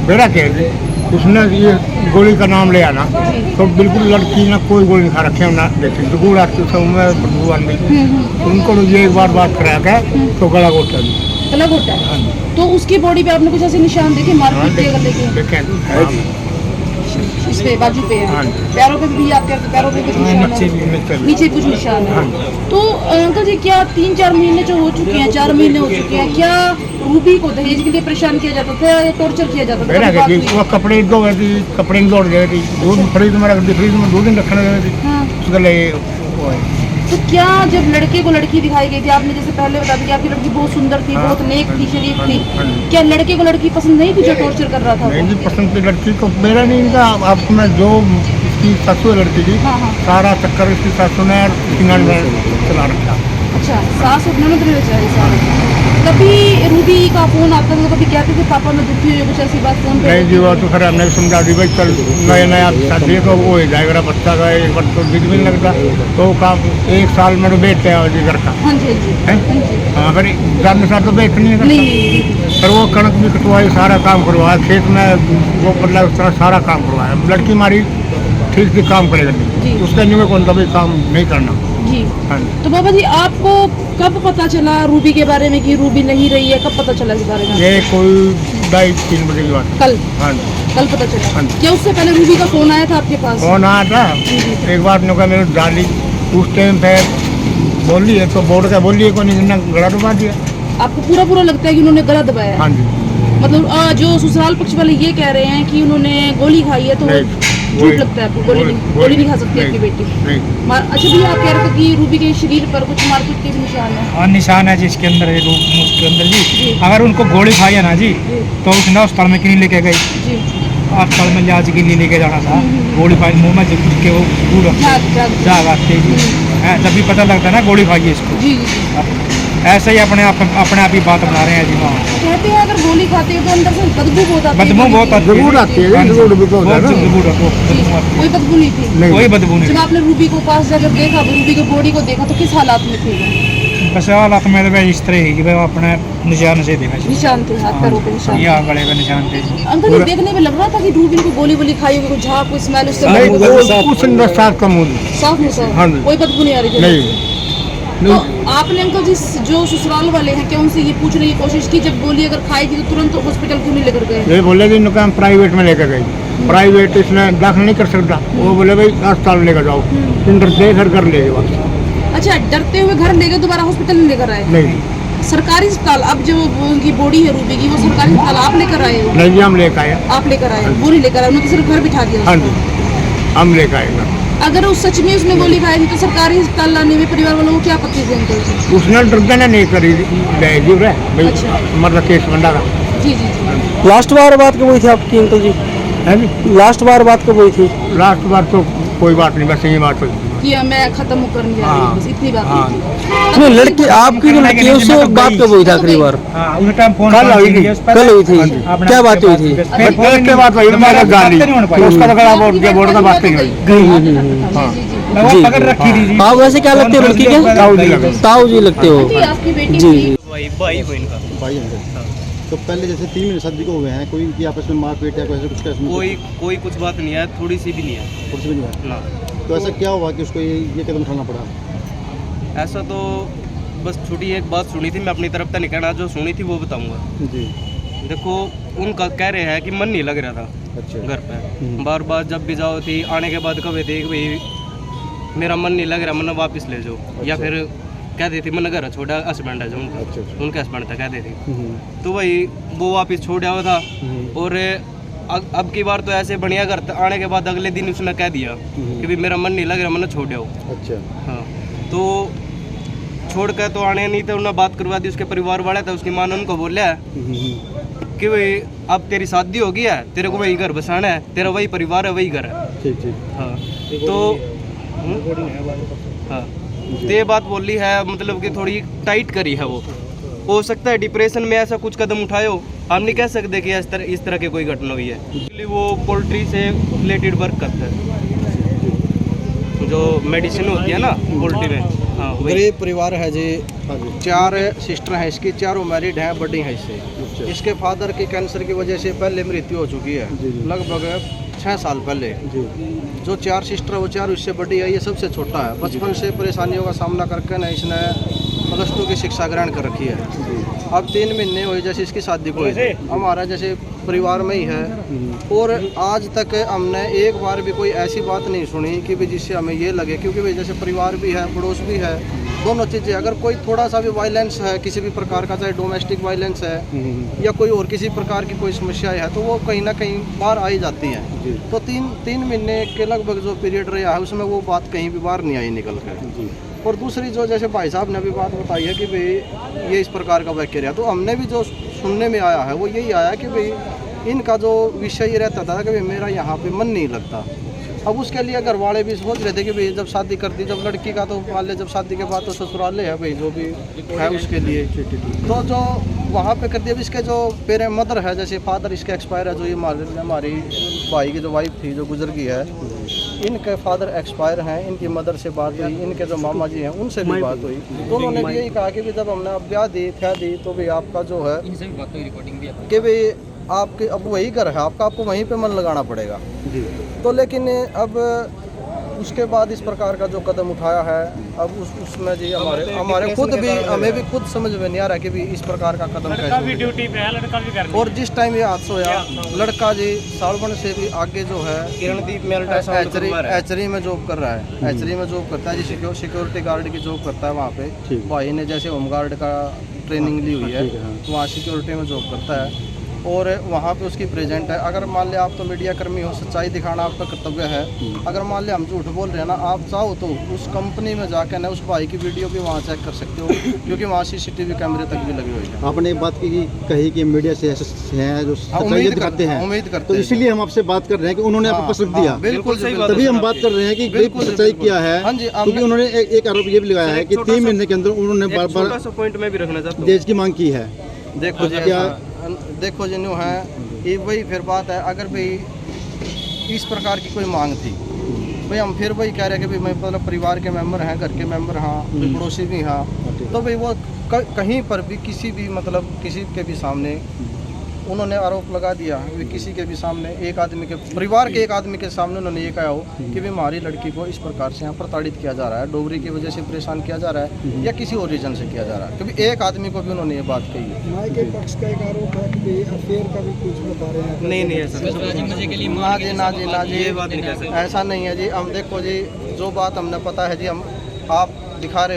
बेटा कह रही उसने ये गोली का नाम लिया ना तो बिल्कुल लड़की ने कोई गोली नहीं खा रखे ना देखी दुगुड़ आती में भगवान उनको तो ये एक बार बात करा के तो गला घोटा दी गला घोटा है। तो उसकी बॉडी पे आपने कुछ ऐसे निशान देखे मारपीट के गले के देखें इस पे बाजू पे है, पैरों पे भी आपके पैरों पे कुछ निशान है, नीचे कुछ निशान है। तो अंकल जी क्या 3-4 महीने जो हो चुके हैं, 4 महीने हो चुके हैं, क्या रूबी को दहेज के लिए परेशान किया जाता था या टॉर्चर किया जाता था? वो कपड़े दो गए थी, कपड़े दौड़ गए थी, दूध फ्रिज में रख दी, फ्रिज में 2 दिन रखने गए थी। उसके लिए तो क्या जब लड़के को लड़की दिखाई गई थी, आपने जैसे पहले बता दिया आपकी लड़की बहुत सुंदर थी, बहुत नेक थी, शरीफ थी, क्या लड़के को लड़की पसंद नहीं थी जो टॉर्चर कर रहा था? नहीं पसंद थी लड़की को, मेरा नहीं इनका। अब मैं जो इसकी सासू है लड़की की, सारा चक्कर इसकी सासू ने चला रखा। अच्छा, सास और ननद ने रचा है सारा। कभी रूबी का फोन आता था तो कभी कहते थे पापा मैं दुखी हुई, कुछ ऐसी बात फोन पे? नहीं जी, वो तो खैर हमने समझा दी भाई चल नया शादी तो वो हो जाएगा, बच्चा का एक बार तो दिल भी नहीं लगता तो काम 1 साल में तो बेचते हैं जी घर का। हाँ जी हाँ फिर जानने साथ तो बेच नहीं है पर वो कणक भी कटवाई, सारा काम करवाया, खेत में वो बदला उस तरह सारा काम करवाया। लड़की हमारी ठीक से काम करेगा, उसका नहीं कौन सा भी काम नहीं करना जी। तो बाबा जी आपको कब पता चला रूबी के बारे में कि रूबी नहीं रही है? कब पता चला इस बारे में? ये कोई 2:30-3 बजे की बात। कल? हाँ कल पता चला। क्या उससे पहले रूबी का फोन आया था आपके पास? फोन आया था एक बार ने कहा मेरे डाली उस टाइम पे बोली है तो बोर्ड का बोली है को नहीं गला दबा दिया। आपको पूरा लगता है कि उन्होंने गला दबाया? हाँ जी। मतलब जो ससुराल पक्ष वाले ये कह रहे हैं कि उन्होंने गोली खाई है, तो झूठ लगता है आपको? गोली नहीं खा सकती आपकी बेटी? अच्छा भैया आप कह रहे थे कि रूबी के शरीर पर कुछ मारपीट के भी निशान है? हाँ निशान है जिसके अंदर उसके अंदर जी अगर उनको गोली खाई है ना जी तो उसने अस्पताल में क्यों नहीं लेके गई? अस्पताल में लिहाज के लिए लेके जाना था। गोली खाई मुँह में जब उसके वो दूर जाग आते जी जब भी पता लगता है ना गोली खाई है इसको। ऐसे ही अपने आप ही बात बना रहे हैं जी। वहाँ कहते हैं अगर गोली खाते हैं तो अंदर से बदबू बहुत आती है। बदबू बहुत आती है, कोई बदबू नहीं थी? कोई बदबू नहीं। जब आपने रूबी को पास जाकर देखा, रूबी की बॉडी को देखा तो किस हालात में थे? बस हालात में तो इस तरह ही अपने निशान से देखा। निशान थे हाथ पैरों पे निशान? यहाँ गले पे निशान थे। अंकल ये देखने में लग रहा था कि रूबी को गोली खाई होगी, कुछ झाग, कुछ स्मेल उससे साफ कोई बदबू नहीं आ रही थी? तो आपने अंकल जी जो ससुराल वाले हैं क्या उनसे ये पूछने की कोशिश की जब गोली अगर खाई थी तो तुरंत हॉस्पिटल क्यों नहीं लेकर गए? ये बोले कि इनका हम प्राइवेट में लेकर गए, प्राइवेट इसने दाखिल नहीं कर सकता। वो बोले भाई अस्पताल लेकर जाओ, डरते घर ले गए। अच्छा, डरते हुए घर ले गए, दोबारा हॉस्पिटल नहीं लेकर आए? नहीं, सरकारी अस्पताल। अब जो उनकी बॉडी है रूबी की वो सरकारी अस्पताल आप लेकर आए हो? नहीं, हम लेकर आए। आप लेकर आए? वो नहीं लेकर आए, उन्होंने सिर्फ घर बिठा दिया? हाँ जी, हम लेकर आए। अगर उस सच में उसने गोली खाई थी तो सरकारी अस्पताल लाने में परिवार वालों को क्या आपत्ति थी अंकल जी? उसने डरते नहीं करी भाई। अच्छा। मतलब केस बंदा था। जी। लास्ट बार बात कब हुई थी आपकी अंकल जी? है जी, लास्ट बार बात कब हुई थी? लास्ट बार तो कोई बात नहीं, बस यही बात हुई कि मैं खत्म करने जा रही हूं, बस इतनी बात। तो लड़की आपकी जो लड़की है उससे बात कब हुई थी आखिरी बार? कल हुई थी। क्या बात हुई थी? बात हुई उसका तो गला बोर्ड का बात नहीं हुई। पकड़ रखी थी। आप वैसे क्या लगते हो लड़की के? ताऊ जी लगते हो जी। भाई को इनका भाई तो पहले जैसे 3 महीने शादी को हुए हैं, कोई की आपस में मारपीट या कुछ कोई कुछ बात नहीं है, थोड़ी सी भी नहीं है। कुछ भी नहीं है ना। तो ऐसा क्या हुआ कि उसको ये कदम उठाना पड़ा? ऐसा तो बस छोटी एक बात सुनी थी, मैं अपनी तरफ से नहीं कहना, जो सुनी थी वो बताऊंगा जी। देखो उनका कह रहे हैं कि मन नहीं लग रहा था। अच्छा। घर पे बार बार जब भी जाओ थी, आने के बाद कभी देख भाई मेरा मन नहीं लग रहा, मन वापस ले जाओ। अच्छा। या फिर कहती थी मन घर छोड़ा हस्बैंड है जो उनका। अच्छा। उनका हस्बैंड था, कहती थी। तो वही वो वापस छोड़ा हुआ था। और अब की बार तो ऐसे बढ़िया घर आने के बाद अगले दिन उसने कह दिया कि भाई मेरा मन नहीं लग रहा, मैंने छोड़ आओ। अच्छा। हाँ, तो छोड़ कर तो आने नहीं थे, उन्होंने बात करवा दी। उसके परिवार वाले थे, उसकी माँ ने उनको बोला कि भाई अब तेरी शादी हो गई है, तेरे को वही घर बसाना है, तेरा वही परिवार है, वही घर है। ठीक। हाँ, तो हाँ तो ये बात बोली है, मतलब कि थोड़ी टाइट करी है। वो हो सकता है डिप्रेशन में ऐसा कुछ कदम उठाए हो, हम नहीं कह सकते कि इस तरह की कोई घटना हुई है। एक्चुअली वो पोल्ट्री से रिलेटेड वर्क करता है, जो मेडिसिन होती है ना पोल्ट्री में। हाँ, गरीब परिवार है जी, 4 सिस्टर हैं इसकी, चारों मैरिड हैं, बड़ी हैं इससे। इसके फादर की कैंसर की वजह से पहले मृत्यु हो चुकी है, लगभग 6 साल पहले। जो 4 सिस्टर वो 4 उससे बड़ी है, ये सबसे छोटा है। बचपन से परेशानियों का सामना करके ना इसने +2 की शिक्षा ग्रहण कर रखी है। अब 3 महीने हुए जैसे इसकी शादी को हुई। हमारा जैसे परिवार में ही है, और आज तक हमने एक बार भी कोई ऐसी बात नहीं सुनी कि भाई जिससे हमें ये लगे, क्योंकि भाई जैसे परिवार भी है, पड़ोस भी है, दोनों चीज़ें। अगर कोई थोड़ा सा भी वायलेंस है किसी भी प्रकार का, चाहे डोमेस्टिक वायलेंस है या कोई और किसी प्रकार की कोई समस्या है, तो वो कहीं ना कहीं बाहर आई जाती हैं। तो 3 महीने के लगभग जो पीरियड रहा है उसमें वो बात कहीं भी बाहर नहीं आई निकल कर। और दूसरी जो जैसे भाई साहब ने अभी बात बताई है कि भाई ये इस प्रकार का वाक्य रहा, तो हमने भी जो सुनने में आया है वो यही आया कि भाई इनका जो विषय ये रहता था कि भाई मेरा यहाँ पे मन नहीं लगता। अब उसके लिए घर वाले भी सोच रहे थे कि भाई जब शादी कर दी, जब लड़की का तो मान ले जब शादी के बाद तो ससुराल है भाई जो भी है उसके लिए, तो जो वहाँ पे कर दिया। इसके जो पेरेंट मदर है, जैसे फादर इसके एक्सपायर है, जो ये हमारी भाई की जो वाइफ थी जो गुजर गई है, इनके फादर एक्सपायर हैं। इनकी मदर से बात हुई, इनके जो मामा जी हैं उनसे भी बात हुई। दोनों ने भी यही कहा कि जब हमने अब ब्याह दी तो भाई आपका जो है कि भाई आपके अब वही घर है आपका, आपको वहीं पे मन लगाना पड़ेगा। तो लेकिन अब उसके बाद इस प्रकार का जो कदम उठाया है, अब उसमें जी हमारे खुद भी हमें भी खुद समझ में नहीं आ रहा कि भी इस प्रकार का कदम कैसे ड्यूटी पे है, लड़का भी घर। और जिस टाइम ये हादसा हुआ, लड़का जी सालबन से भी आगे जो है एचरी में जॉब कर रहा है, एचरी में जॉब करता है जी, सिक्योरिटी गार्ड की जॉब करता है वहाँ पे। भाई ने जैसे होमगार्ड का ट्रेनिंग ली हुई है, वहाँ सिक्योरिटी में जॉब करता है और वहाँ पे उसकी प्रेजेंट है। अगर मान ले आप तो मीडिया कर्मी हो, सच्चाई दिखाना आपका कर्तव्य है। अगर मान ले हम झूठ बोल रहे हैं ना, आप चाहो तो उस कंपनी में जाकर ना उस भाई की वीडियो भी वहाँ चेक कर सकते हो, क्योंकि वहाँ CCTV कैमरे तक भी लगे हुए हैं। आपने एक बात कही कि मीडिया से हैं जो सच्चाई दिखाते हैं, उम्मीद करते तो इसीलिए हम आपसे बात कर रहे हैं कि उन्होंने आपको पसंद दिया। बिल्कुल सही, तभी हम बात कर रहे हैं कि सच्चाई क्या है। क्योंकि उन्होंने एक आरोप ये भी लगाया है कि 3 महीने के अंदर उन्होंने बार-बार पॉइंट में भी रखना चाहता हूं, दहेज की मांग की है। देखो जी देखो जी न्यू है ये वही फिर बात है। अगर भाई इस प्रकार की कोई मांग थी, भाई हम फिर वही कह रहे हैं कि भाई मैं मतलब परिवार के मेंबर हैं, घर के मेंबर हाँ, पड़ोसी भी हाँ, तो भाई वो कहीं पर भी किसी भी मतलब किसी के भी सामने उन्होंने आरोप लगा दिया कि किसी के भी सामने एक आदमी के परिवार के एक आदमी के सामने उन्होंने ये कहा हो कि भाई हमारी लड़की को इस प्रकार से यहाँ प्रताड़ित किया जा रहा है, डोगरी की वजह से परेशान किया जा रहा है या किसी और रीजन से किया जा रहा है, क्योंकि एक आदमी को भी उन्होंने ये बात कही है। माई के पक्ष का एक आरोप है कि अफेयर का भी कुछ बता रहे हैं। नहीं ऐसा ना जी, ऐसा नहीं है जी। हम देखो जी जो बात हमने पता है जी, हम आप दिखा रहे हो